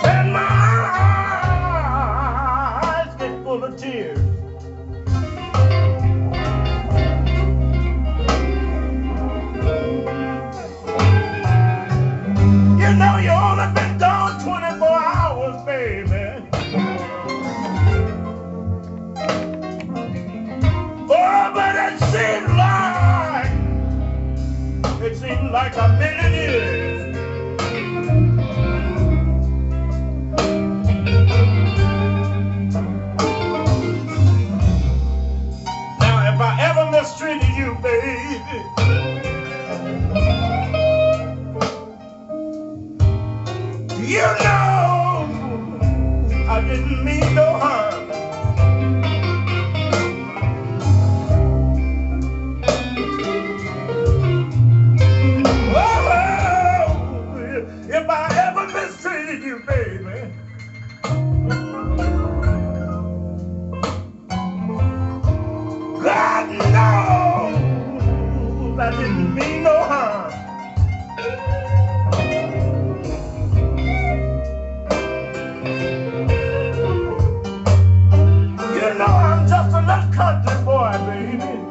And my eyes get full of tears. You know you only been gone 24 hours, baby. Oh, but it seemed like a million years. Now, if I ever mistreated you, baby, you know I didn't mean no harm. If I ever mistreated you, baby, God knows I didn't mean no harm. You know I'm just a little country boy, baby.